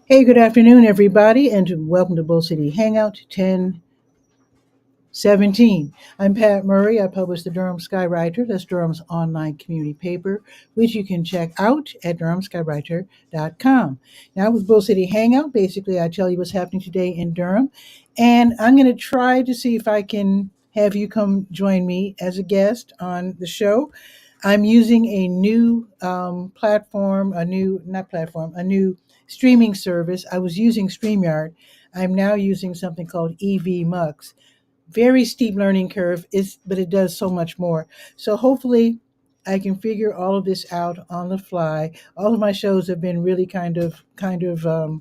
Hey, good afternoon, everybody, and welcome to Bull City Hangout 1017. I'm Pat Murray. I publish the Durham Skywriter. That's Durham's online community paper, which you can check out at durhamskywriter.com. Now, with Bull City Hangout, basically, I tell you what's happening today in Durham, and I'm going to try to see if I can have you come join me as a guest on the show. I'm using a new platform, a new streaming service. I was using StreamYard. I'm now using something called EV very steep learning curve is but it does so much more. So hopefully I can figure all of this out on the fly. All of my shows have been really kind of iffy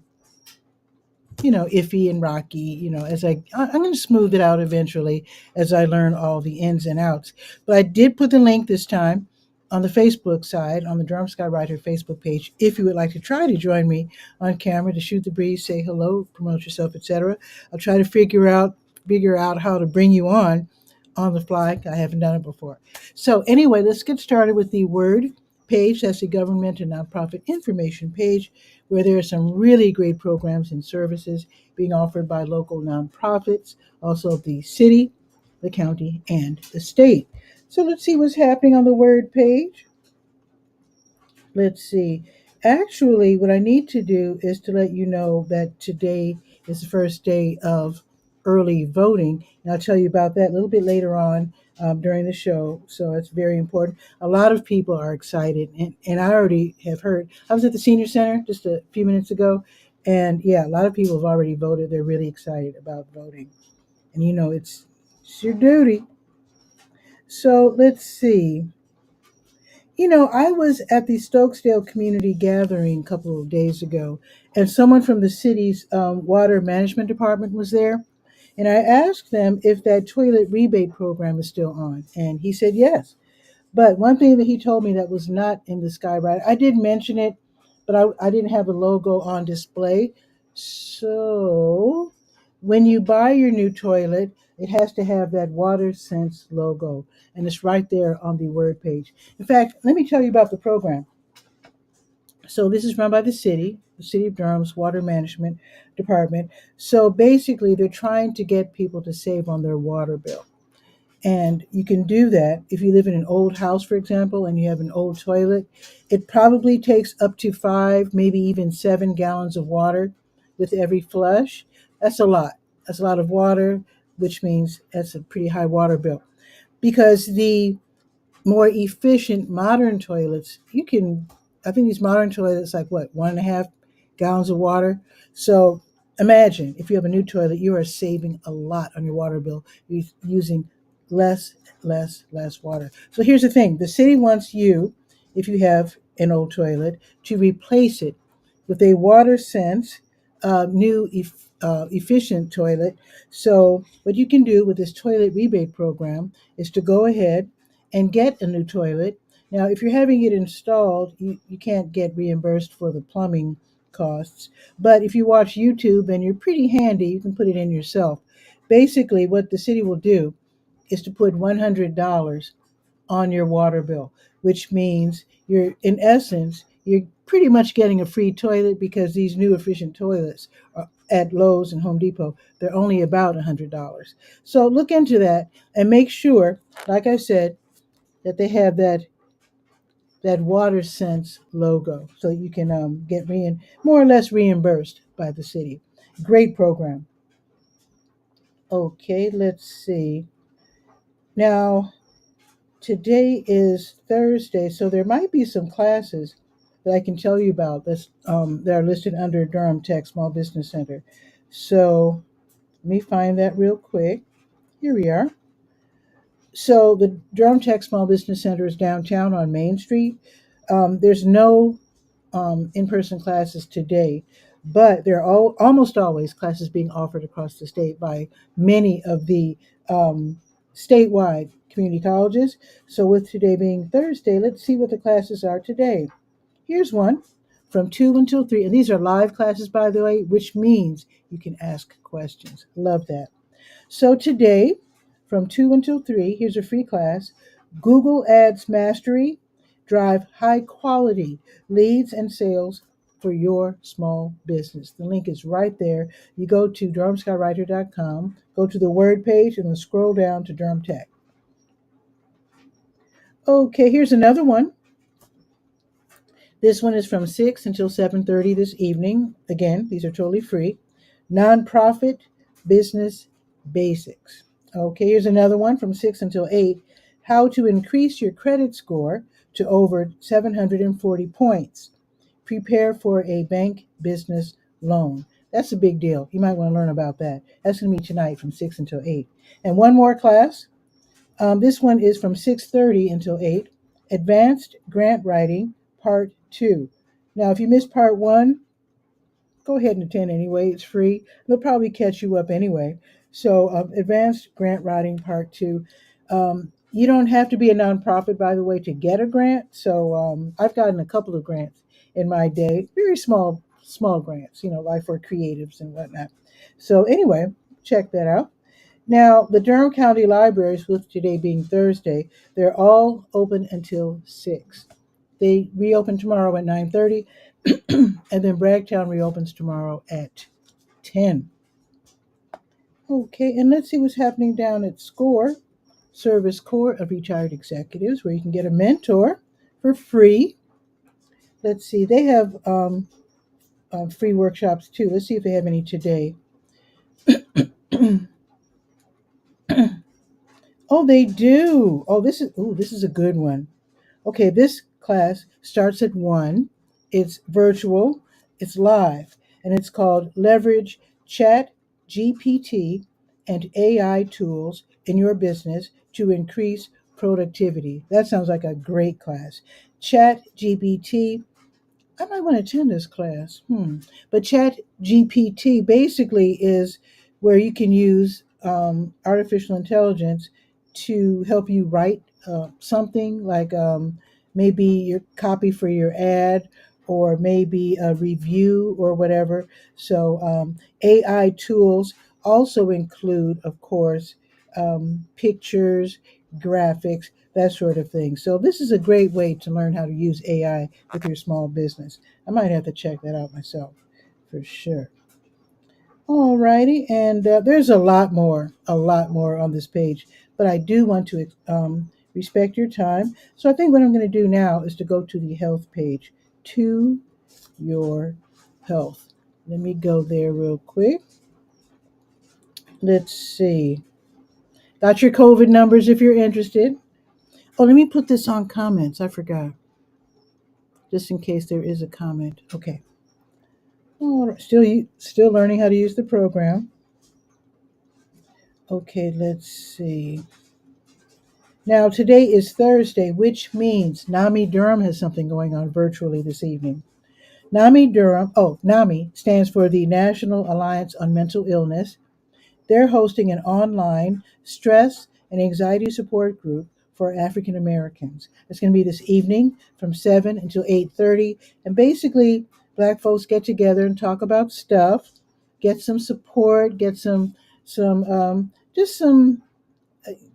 and rocky, as I'm going to smooth it out eventually as I learn all the ins and outs. But I did put the link this time on the Facebook side, on the Durham Skywriter Facebook page, if you would like to try to join me on camera to shoot the breeze, say hello, promote yourself, etc. I'll try to figure out how to bring you on the fly. I haven't done it before. So anyway, let's get started with the word page. That's the government and nonprofit information page, where there are some really great programs and services being offered by local nonprofits, also the city, the county, and the state. So let's see what's happening on the word page. Let's see. Actually, what I need to do is to let you know that today is the first day of early voting. And I'll tell you about that a little bit later on during the show. So it's very important. A lot of people are excited. And I already have heard. I was at the senior center just a few minutes ago. And yeah, a lot of people have already voted. They're really excited about voting. And it's your duty. So let's see. I was at the Stokesdale Community Gathering a couple of days ago, and someone from the city's water management department was there. And I asked them if that toilet rebate program is still on, and he said yes. But one thing that he told me that was not in the Skyride, I did mention it, but I didn't have a logo on display. So when you buy your new toilet, it has to have that Water Sense logo, and it's right there on the word page. In fact, let me tell you about the program. So this is run by the City of Durham's Water Management Department. So basically, they're trying to get people to save on their water bill. And you can do that if you live in an old house, for example, and you have an old toilet. It probably takes up to 5, maybe even 7 gallons of water with every flush. That's a lot. That's a lot of water, which means that's a pretty high water bill. Because the more efficient modern toilets, I think these modern toilets, like what, 1.5 gallons of water. So imagine if you have a new toilet, you are saving a lot on your water bill. You're using less, less water. So here's the thing: the city wants you, if you have an old toilet, to replace it with a water sense, efficient toilet. So what you can do with this toilet rebate program is to go ahead and get a new toilet. Now, if you're having it installed, you can't get reimbursed for the plumbing costs. But if you watch YouTube and you're pretty handy, you can put it in yourself. Basically, what the city will do is to put $100 on your water bill, which means in essence, you're pretty much getting a free toilet because these new efficient toilets are at Lowe's and Home Depot, they're only about $100. So look into that and make sure, like I said, that they have that Water Sense logo so you can get more or less reimbursed by the city. Great program. Okay, let's see. Now, today is Thursday, so there might be some classes that I can tell you about that are listed under Durham Tech Small Business Center. So let me find that real quick. Here we are. So the Durham Tech Small Business Center is downtown on Main Street. There's no in-person classes today, but there are almost always classes being offered across the state by many of the statewide community colleges. So with today being Thursday, let's see what the classes are today. Here's one from 2 until 3, and these are live classes, by the way, which means you can ask questions. Love that. So today, from 2 until 3, here's a free class: Google Ads Mastery, drive high quality leads and sales for your small business. The link is right there. You go to durhamskywriter.com, go to the word page, and then scroll down to Durham Tech. Okay, here's another one. This one is from 6 until 7:30 this evening. Again, these are totally free. Nonprofit business basics. Okay, here's another one from 6 until 8. How to increase your credit score to over 740 points. Prepare for a bank business loan. That's a big deal. You might want to learn about that. That's going to be tonight from 6 until 8. And one more class. This one is from 6:30 until 8. Advanced Grant Writing, Part 2. Now, if you missed Part 1, go ahead and attend anyway. It's free. They'll probably catch you up anyway. So, Advanced Grant Writing Part 2. You don't have to be a nonprofit, by the way, to get a grant. So, I've gotten a couple of grants in my day, very small grants, like for creatives and whatnot. So, anyway, check that out. Now, the Durham County Libraries, with today being Thursday, they're all open until 6. They reopen tomorrow at 9:30, and then Bragtown reopens tomorrow at 10. Okay, and let's see what's happening down at SCORE, Service Corps of Retired Executives, where you can get a mentor for free. Let's see, they have free workshops too. Let's see if they have any today. Oh, they do. This is a good one. Okay, this class starts at 1. It's virtual, it's live, and it's called Leverage Chat GPT and AI Tools in Your Business to Increase Productivity. That sounds like a great class. Chat GPT, I might want to attend this class. But Chat GPT basically is where you can use artificial intelligence to help you write something like maybe your copy for your ad or maybe a review or whatever. So AI tools also include, of course, pictures, graphics, that sort of thing. So this is a great way to learn how to use AI with your small business. I might have to check that out myself for sure. All righty, and there's a lot more on this page, but I do want to respect your time. So I think what I'm going to do now is to go to the health page, to your health. Let me go there real quick. Let's see. Got your COVID numbers if you're interested. Oh, let me put this on comments. I forgot, just in case there is a comment. Okay. Oh, still learning how to use the program. Okay, let's see. Now, today is Thursday, which means NAMI Durham has something going on virtually this evening. NAMI stands for the National Alliance on Mental Illness. They're hosting an online stress and anxiety support group for African Americans. It's going to be this evening from 7 until 8:30, and basically black folks get together and talk about stuff, get some support, get some just some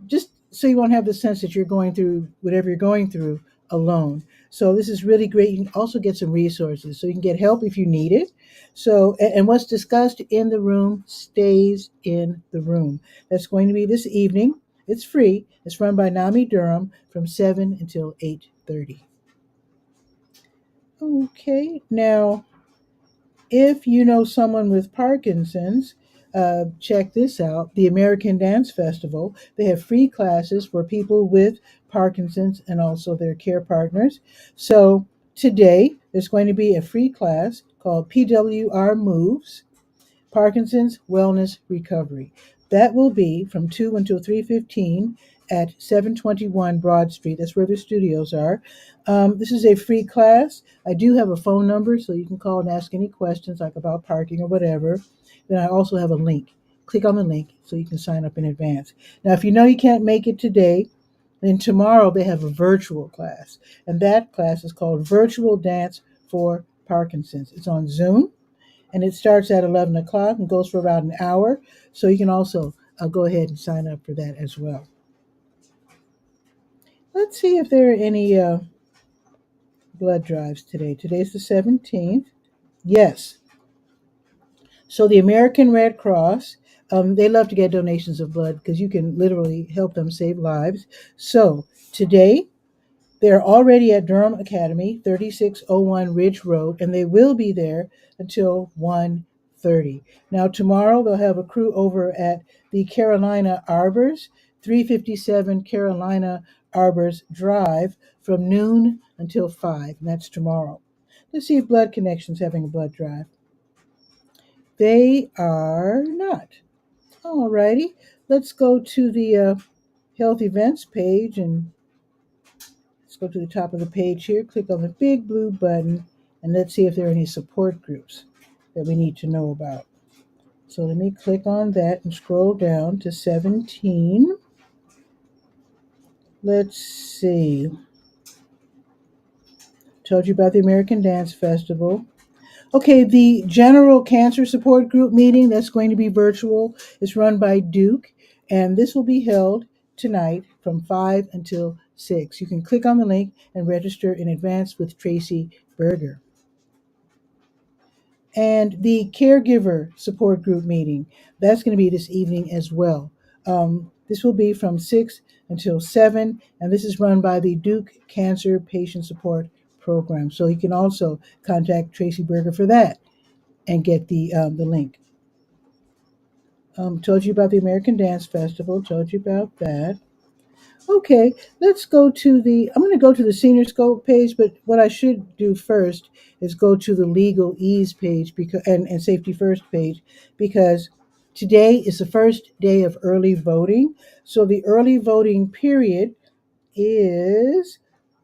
just so you won't have the sense that you're going through whatever you're going through alone. So this is really great. You can also get some resources, so you can get help if you need it. So, and what's discussed in the room stays in the room. That's going to be this evening. It's free. It's run by NAMI Durham from 7 until 8:30. Okay, now if you know someone with Parkinson's, check this out. The American Dance Festival. They have free classes for people with Parkinson's and also their care partners. So today there's going to be a free class called PWR Moves, Parkinson's Wellness Recovery. That will be from 2 until 3:15 at 721 Broad Street. That's where the studios are. This is a free class. I do have a phone number, so you can call and ask any questions, like about parking or whatever. Then I also have a link. Click on the link so you can sign up in advance. Now, if you know you can't make it today, then tomorrow they have a virtual class, and that class is called Virtual Dance for Parkinson's. It's on Zoom, and it starts at 11 o'clock and goes for about an hour. So you can also go ahead and sign up for that as well. Let's see if there are any blood drives today. Today's the 17th. Yes. So the American Red Cross, they love to get donations of blood because you can literally help them save lives. So today, they're already at Durham Academy, 3601 Ridge Road, and they will be there until 1:30. Now, tomorrow they'll have a crew over at the Carolina Arbors, 357 Carolina Arbors Drive, from noon until 5, and that's tomorrow. Let's see if Blood Connection's having a blood drive. They are not. Alrighty, let's go to the health events page and let's go to the top of the page here, click on the big blue button, and let's see if there are any support groups that we need to know about. So let me click on that and scroll down to 17. Let's see. Told you about the American Dance Festival. Okay, the General Cancer Support Group meeting that's going to be virtual is run by Duke, and this will be held tonight from 5 until 6. You can click on the link and register in advance with Tracy Berger. And the Caregiver Support Group meeting, that's going to be this evening as well. This will be from 6 until 7, and this is run by the Duke Cancer Patient Support Program. So you can also contact Tracy Berger for that and get the link. Told you about the American Dance Festival. Told you about that. Okay, let's go to the. I'm going to go to the Senior Scope page, but what I should do first is go to the Legal Ease page because and Safety First page because today is the first day of early voting. So the early voting period is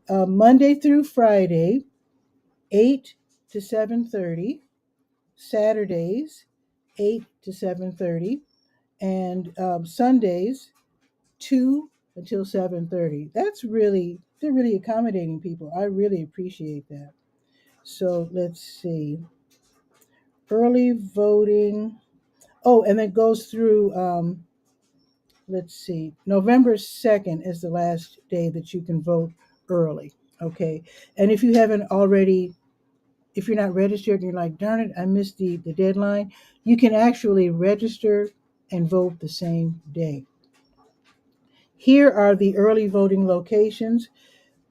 Monday through Friday, 8 to 7:30. Saturdays, 8 to 7:30, and Sundays 2 until 7:30. They're really accommodating people. I really appreciate that. So let's see, early voting. Oh, and it goes through. Let's see, November 2nd is the last day that you can vote early. Okay, and if you're not registered and you're like, darn it, I missed the deadline, you can actually register and vote the same day. Here are the early voting locations.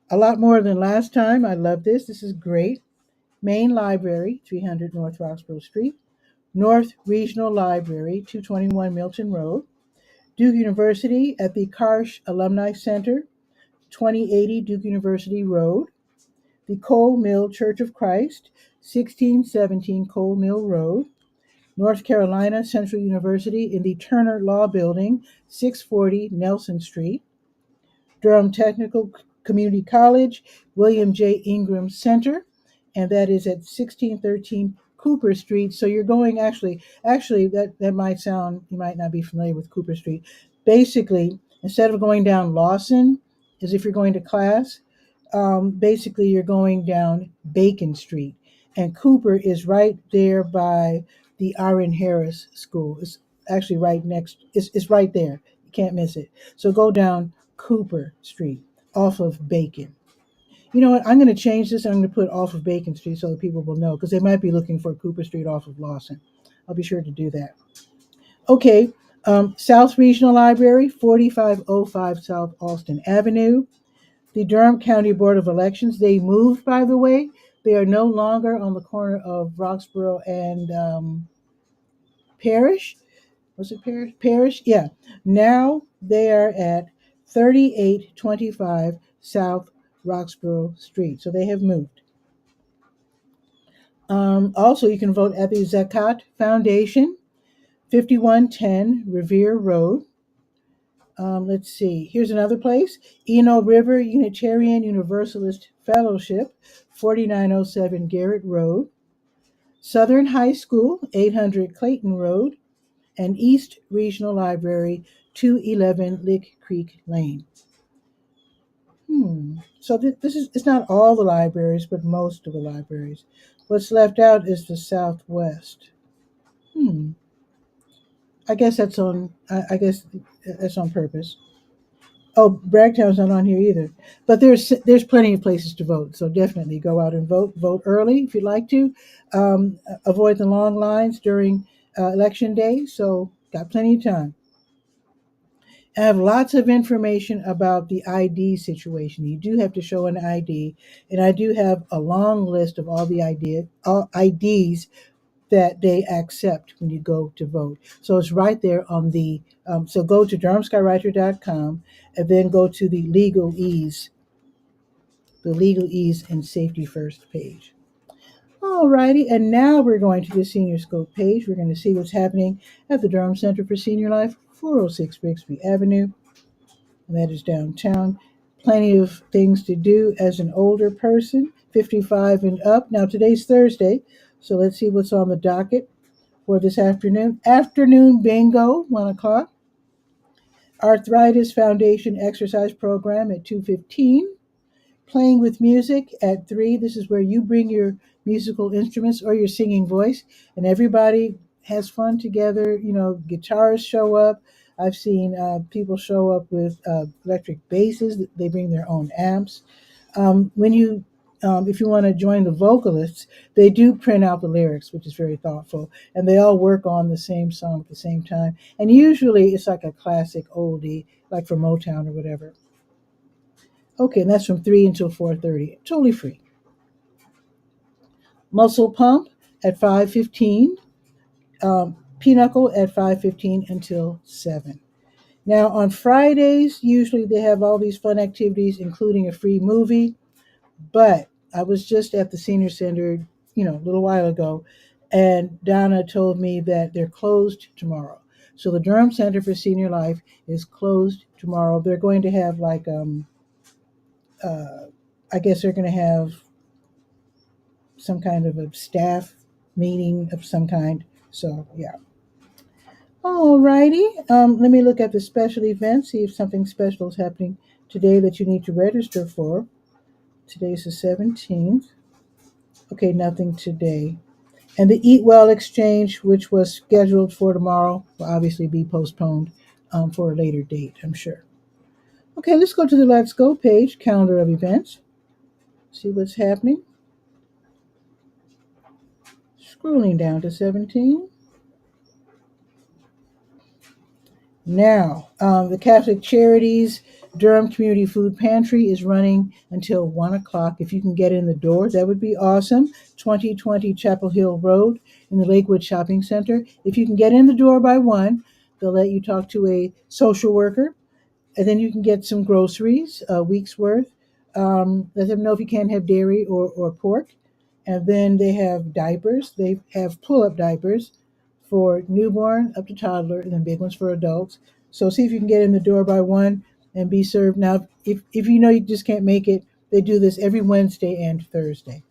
A lot more than last time. I love this. This is great. Main Library, 300 North Roxborough Street. North Regional Library, 221 Milton Road. Duke University at the Karsh Alumni Center, 2080 Duke University Road. The Cole Mill Church of Christ, 1617 Cole Mill Road. North Carolina Central University in the Turner Law Building, 640 Nelson Street. Durham Technical Community College, William J. Ingram Center, and that is at 1613 Cooper Street. So you're going actually that might sound, you might not be familiar with Cooper Street. Basically, instead of going down Lawson, as if you're going to class, basically you're going down Bacon Street, and Cooper is right there by the Aaron Harris School. It's actually right next. It's right there. You can't miss it. So go down Cooper Street off of Bacon. You know what? I'm going to change this. I'm going to put off of Bacon Street so that people will know because they might be looking for Cooper Street off of Lawson. I'll be sure to do that. Okay. South Regional Library, 4505 South Austin Avenue. The Durham County Board of Elections, they moved, by the way. They are no longer on the corner of Roxborough and Parish. Was it Parish? Parish? Yeah. Now they are at 3825 South Roxborough Street. So they have moved. Also, you can vote at the Zakat Foundation, 5110 Revere Road. Let's see. Here's another place. Eno River Unitarian Universalist Fellowship, 4907 Garrett Road. Southern High School, 800 Clayton Road. And East Regional Library, 211 Lick Creek Lane. So this is, it's not all the libraries, but most of the libraries. What's left out is the Southwest. I guess that's on. I guess that's on purpose. Oh, Bragtown's not on here either. But there's plenty of places to vote, so definitely go out and vote. Vote early if you'd like to. Avoid the long lines during election day. So got plenty of time. I have lots of information about the ID situation. You do have to show an ID, and I do have a long list of all IDs that they accept when you go to vote. So it's right there on the. So go to durhamskywriter.com and then go to the Legal Ease and Safety First page. Alrighty, and now we're going to the Senior Scope page. We're going to see what's happening at the Durham Center for Senior Life, 406 Bixby Avenue, and that is downtown. Plenty of things to do as an older person, 55 and up. Now, today's Thursday, so let's see what's on the docket for this afternoon. Afternoon bingo, 1 o'clock. Arthritis Foundation exercise program at 2:15. Playing with music at 3. This is where you bring your musical instruments or your singing voice, and everybody has fun together. You know, guitarists show up. I've seen people show up with electric basses. They bring their own amps. When you if you want to join the vocalists, they do print out the lyrics, which is very thoughtful, and they all work on the same song at the same time. And usually it's like a classic oldie, like from Motown or whatever. Okay, and that's from 3 until 4:30. Totally free. Muscle Pump at 5:15. Pinochle at 5:15 until 7. Now on Fridays, usually they have all these fun activities, including a free movie. But I was just at the senior center, a little while ago, and Donna told me that they're closed tomorrow. So the Durham Center for Senior Life is closed tomorrow. They're going to have like uh, I guess they're going to have some kind of a staff meeting of some kind. So yeah. Alrighty. Let me look at the special events, see if something special is happening today that you need to register for. Today's the 17th. Okay, nothing today. And the Eat Well Exchange, which was scheduled for tomorrow, will obviously be postponed for a later date, I'm sure. Okay, let's go to the Let's Go page, calendar of events, see what's happening. Scrolling down to 17. Now, the Catholic Charities Durham Community Food Pantry is running until 1 o'clock. If you can get in the door, that would be awesome. 2020 Chapel Hill Road in the Lakewood Shopping Center. If you can get in the door by 1, they'll let you talk to a social worker, and then you can get some groceries, a week's worth. Let them know if you can't have dairy or pork. And then they have diapers. They have pull up diapers for newborn up to toddler, and then big ones for adults. So see if you can get in the door by 1 and be served. Now, if you know you just can't make it, they do this every Wednesday and Thursday.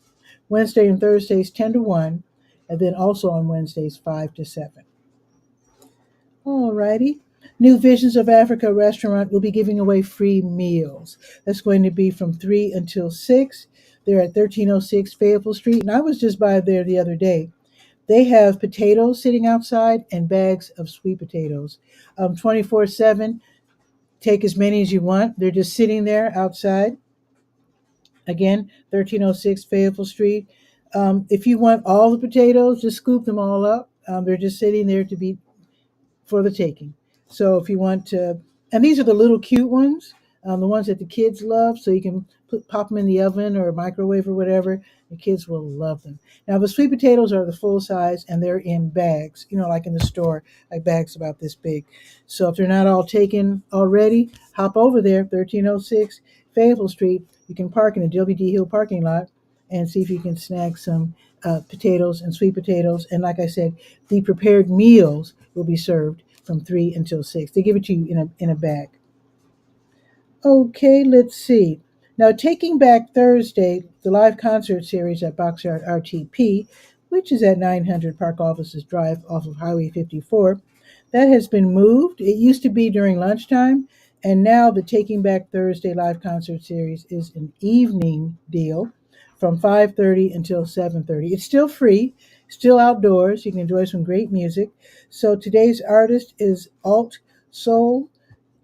Wednesday and Thursdays 10 to 1, and then also on Wednesdays 5 to 7. Alrighty. New Visions of Africa restaurant will be giving away free meals. That's going to be from 3 until 6. They're at 1306 Fayetteville Street, and I was just by there the other day. They have potatoes sitting outside and bags of sweet potatoes. 24/7, take as many as you want. They're just sitting there outside. Again, 1306 Fayetteville Street. If you want all the potatoes, just scoop them all up. They're just sitting there to be for the taking. So if you want to, and these are the little cute ones, the ones that the kids love, so you can pop them in the oven or microwave or whatever. The kids will love them. Now the sweet potatoes are the full size, and they're in bags, like in the store, like bags about this big. So if they're not all taken already, hop over there, 1306 Fayetteville Street. You can park in the WD Hill parking lot and see if you can snag some potatoes and sweet potatoes. And like I said, the prepared meals will be served from 3 until 6. They give it to you in a bag. Okay, let's see. Now, Taking Back Thursday, the live concert series at Boxyard RTP, which is at 900 Park Offices Drive off of Highway 54, that has been moved. It used to be during lunchtime, and now the Taking Back Thursday live concert series is an evening deal from 5:30 until 7:30. It's still free, still outdoors. You can enjoy some great music. So today's artist is Alt Soul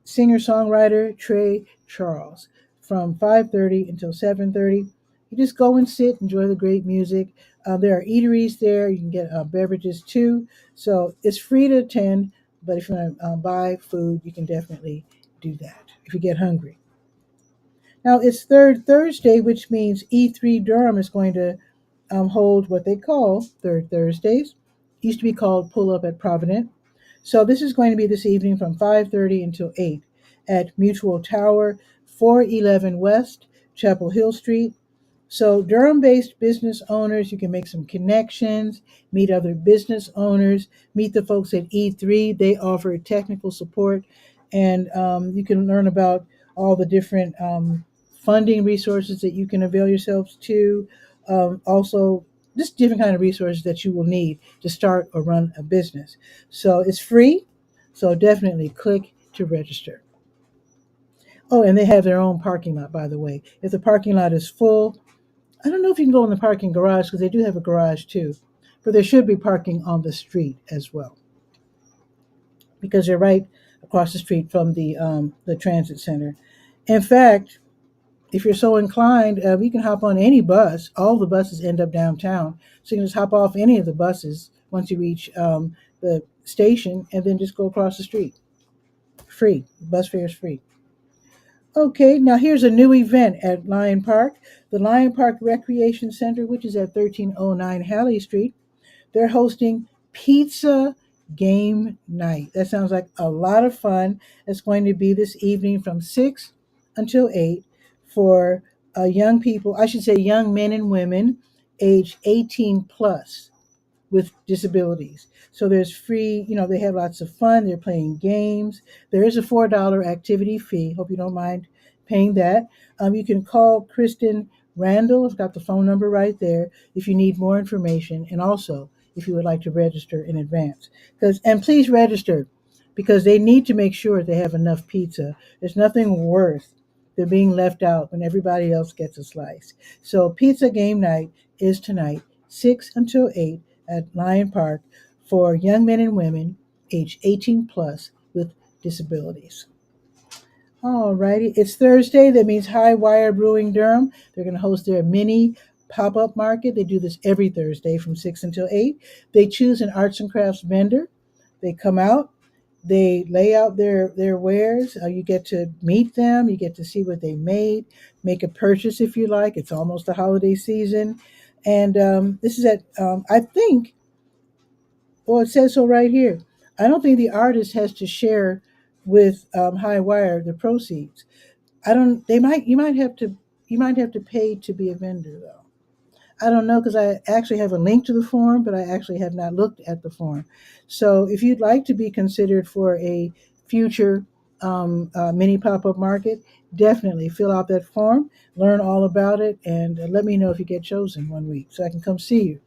singer-songwriter Trey Charles from 5:30 until 7:30. You just go and sit, enjoy the great music. There are eateries there. You can get beverages too. So it's free to attend, but if you want to buy food, you can definitely do that if you get hungry. Now it's Third Thursday, which means E3 Durham is going to hold what they call Third Thursdays. Used to be called Pull Up at Provident. So this is going to be this evening from 5:30 until 8 at Mutual Tower, 411 West, Chapel Hill Street. So Durham-based business owners, you can make some connections, meet other business owners, meet the folks at E3. They offer technical support, and you can learn about all the different funding resources that you can avail yourselves to. Also, just different kind of resources that you will need to start or run a business. So it's free. So definitely click to register. Oh, and they have their own parking lot, by the way. If the parking lot is full, I don't know if you can go in the parking garage because they do have a garage too, but there should be parking on the street as well because they're right across the street from the transit center. In fact, if you're so inclined, you can hop on any bus. All the buses end up downtown, so you can just hop off any of the buses once you reach the station, and then just go across the street. Free. Bus fare is free. Okay, now here's a new event at Lion Park. The Lion Park Recreation Center, which is at 1309 Halley Street, they're hosting Pizza Game Night. That sounds like a lot of fun. It's going to be this evening from 6 until 8 for young people, I should say young men and women, age 18 plus with disabilities. So there's free, they have lots of fun. They're playing games. There is a $4 activity fee. Hope you don't mind paying that. You can call Kristen Randall. I've got the phone number right there if you need more information. And also if you would like to register in advance. And please register because they need to make sure they have enough pizza. There's nothing worse than being left out when everybody else gets a slice. So pizza game night is tonight, 6 until 8 at Lion Park for young men and women age 18 plus with disabilities. All righty, it's Thursday. That means High Wire Brewing Durham. They're going to host their mini pop-up market. They do this every Thursday from 6 until 8. They choose an arts and crafts vendor. They come out. They lay out their wares. You get to meet them. You get to see what they made. Make a purchase if you like. It's almost the holiday season. And this is at, I think, well, it says so right here. I don't think the artist has to share with High Wire the proceeds. I don't. They might. You might have to. You might have to pay to be a vendor, though. I don't know because I actually have a link to the form, but I actually have not looked at the form. So if you'd like to be considered for a future mini pop-up market, definitely fill out that form, learn all about it, and let me know if you get chosen one week so I can come see you.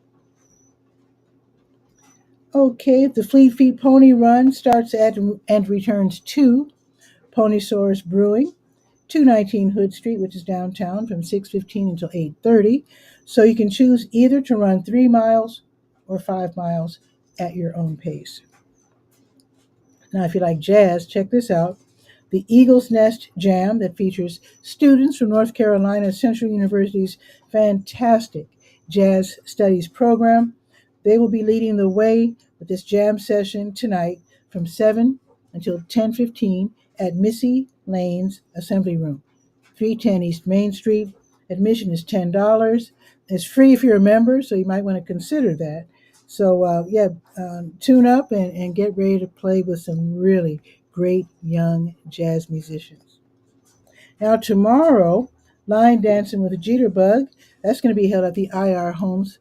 Okay, the Fleet Feet Pony Run starts at and returns to Pony Source Brewing, 219 Hood Street, which is downtown, from 6:15 until 8:30. So you can choose either to run 3 miles or 5 miles at your own pace. Now, if you like jazz, check this out. The Eagle's Nest Jam that features students from North Carolina Central University's fantastic jazz studies program. They will be leading the way with this jam session tonight from 7 until 10:15 at Missy Lane's Assembly Room, 310 East Main Street. Admission is $10. It's free if you're a member, so you might want to consider that. So, tune up and get ready to play with some really great young jazz musicians. Now, tomorrow, Line Dancing with a Jitterbug, that's going to be held at the IR Homes,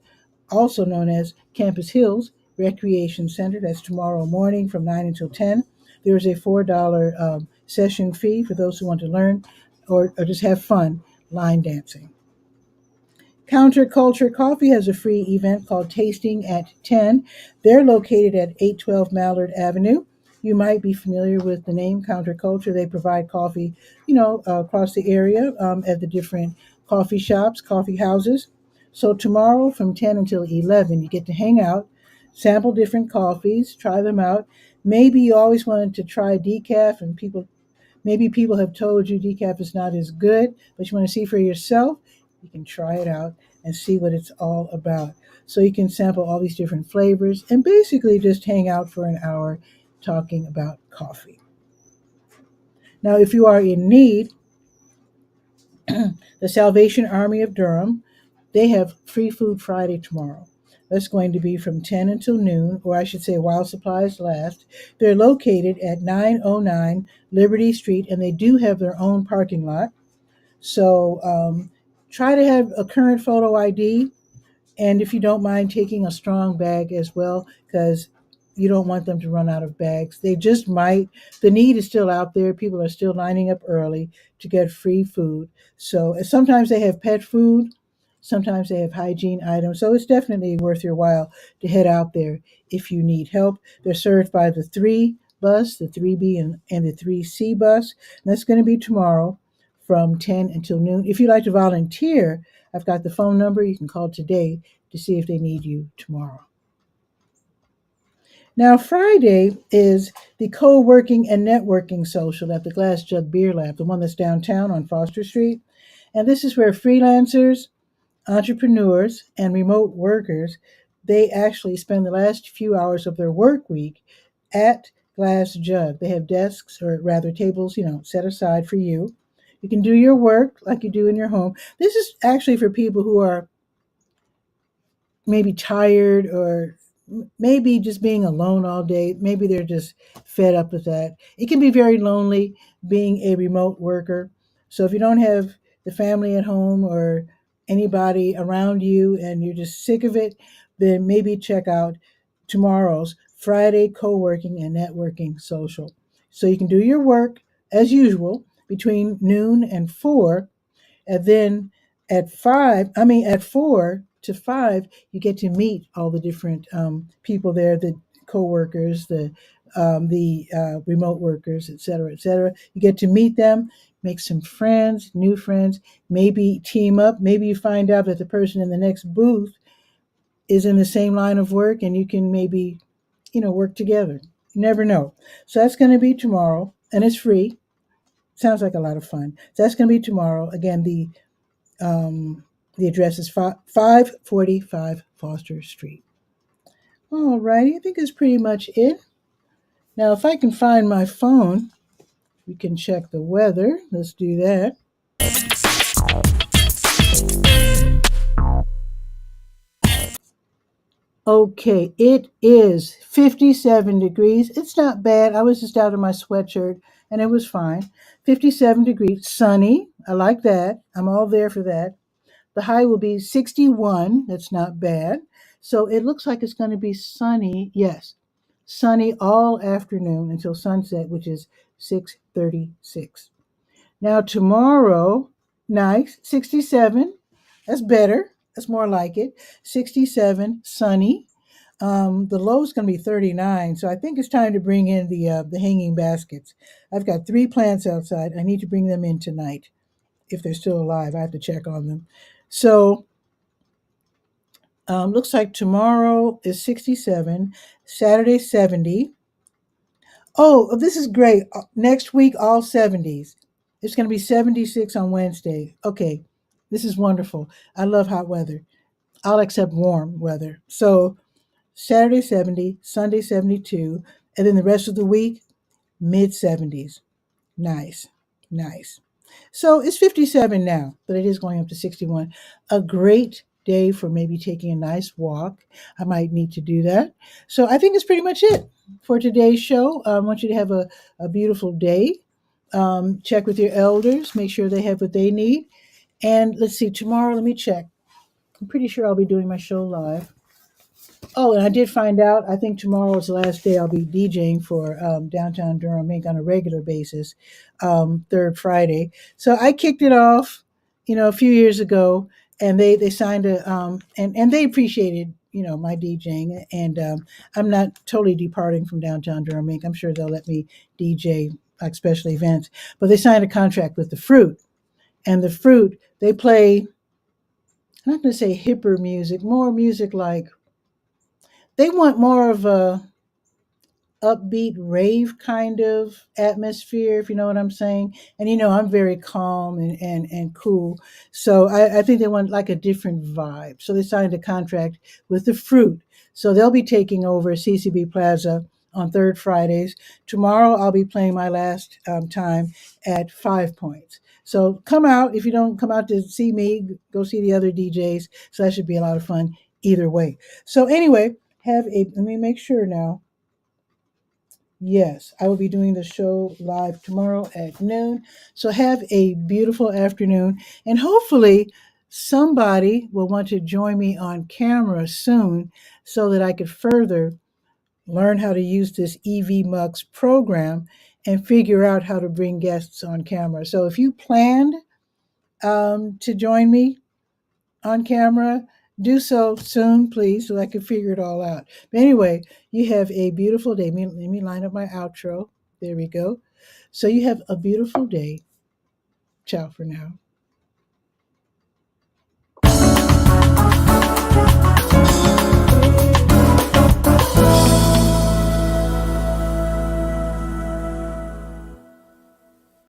also known as Campus Hills Recreation Center. That's tomorrow morning from 9 until 10. There's a $4 session fee for those who want to learn or just have fun line dancing. Counterculture Coffee has a free event called Tasting at 10. They're located at 812 Mallard Avenue. You might be familiar with the name Counterculture. They provide coffee, across the area at the different coffee shops, coffee houses. So tomorrow from 10 until 11, you get to hang out, sample different coffees, try them out. Maybe you always wanted to try decaf and people Maybe people have told you decaf is not as good, but you want to see for yourself, you can try it out and see what it's all about. So you can sample all these different flavors and basically just hang out for an hour talking about coffee. Now, if you are in need, the Salvation Army of Durham, they have Free Food Friday tomorrow. That's going to be from 10 until noon, or I should say while supplies last. They're located at 909 Liberty Street, and they do have their own parking lot. So try to have a current photo ID, and if you don't mind taking a strong bag as well, because you don't want them to run out of bags. They just might. The need is still out there. People are still lining up early to get free food. So sometimes they have pet food, sometimes they have hygiene items. So it's definitely worth your while to head out there if you need help. They're served by the 3 bus, the 3B, and the 3C bus. And that's going to be tomorrow from 10 until noon. If you'd like to volunteer, I've got the phone number. You can call today to see if they need you tomorrow. Now, Friday is the co-working and networking social at the Glass Jug Beer Lab, the one that's downtown on Foster Street. And this is where freelancers, entrepreneurs, and remote workers, they actually spend the last few hours of their work week at Glass Jug. They have desks, or rather tables, set aside for you. You can do your work like you do in your home. This is actually for people who are maybe tired, or maybe just being alone all day. Maybe they're just fed up with that. It can be very lonely being a remote worker. So if you don't have the family at home or anybody around you and you're just sick of it, then maybe check out tomorrow's Friday co-working and networking social. So you can do your work as usual between noon and 4, and then at 4 to 5, you get to meet all the different people there, the co-workers, the remote workers, et cetera, et cetera. You get to meet them, make some friends, new friends, maybe team up. Maybe you find out that the person in the next booth is in the same line of work, and you can maybe, work together. You never know. So that's going to be tomorrow, and it's free. Sounds like a lot of fun. So that's going to be tomorrow. Again, um, the address is 545 Foster Street. All righty, I think that's pretty much it. Now, if I can find my phone, we can check the weather. Let's do that. Okay, it is 57 degrees. It's not bad. I was just out in my sweatshirt and it was fine. 57 degrees, sunny. I like that. I'm all there for that. The high will be 61. That's not bad. So it looks like it's going to be sunny. Yes, sunny all afternoon until sunset, which is 6:36. Now tomorrow, nice, 67. That's better. That's more like it. 67, sunny. The low is going to be 39, so I think it's time to bring in the hanging baskets. I've got 3 plants outside. I need to bring them in tonight if they're still alive. I have to check on them. So looks like tomorrow is 67, Saturday 70. Oh, this is great. Next week, all 70s. It's going to be 76 on Wednesday. Okay, this is wonderful. I love hot weather. I'll accept warm weather. So Saturday 70, Sunday 72, and then the rest of the week, mid 70s. Nice, nice. So it's 57 now, but it is going up to 61. A great day for maybe taking a nice walk. I might need to do that. So I think it's pretty much it for today's show. I want you to have a beautiful day. Check with your elders, make sure they have what they need. And let's see, tomorrow, let me check. I'm pretty sure I'll be doing my show live. Oh, and I did find out, I think tomorrow is the last day I'll be DJing for Downtown Durham Inc. on a regular basis, third Friday. So I kicked it off, a few years ago, and they signed and they appreciated, my DJing. And I'm not totally departing from Downtown Durham Inc. I'm sure they'll let me DJ like special events. But they signed a contract with the Fruit. And the Fruit, they play, I'm not going to say hipper music, more music like, they want more of a upbeat rave kind of atmosphere, if you know what I'm saying. And I'm very calm and cool. So I think they want like a different vibe. So they signed a contract with the Fruit. So they'll be taking over CCB Plaza on third Fridays. Tomorrow I'll be playing my last time at 5 Points. So come out. If you don't come out to see me, go see the other DJs. So that should be a lot of fun either way. So anyway, let me make sure now. Yes, I will be doing the show live tomorrow at noon. So have a beautiful afternoon. And hopefully, somebody will want to join me on camera soon so that I could further learn how to use this EV Mux program and figure out how to bring guests on camera. So if you planned to join me on camera, do so soon, please, so I can figure it all out. But anyway, you have a beautiful day. Let me line up my outro. There we go. So you have a beautiful day. Ciao for now.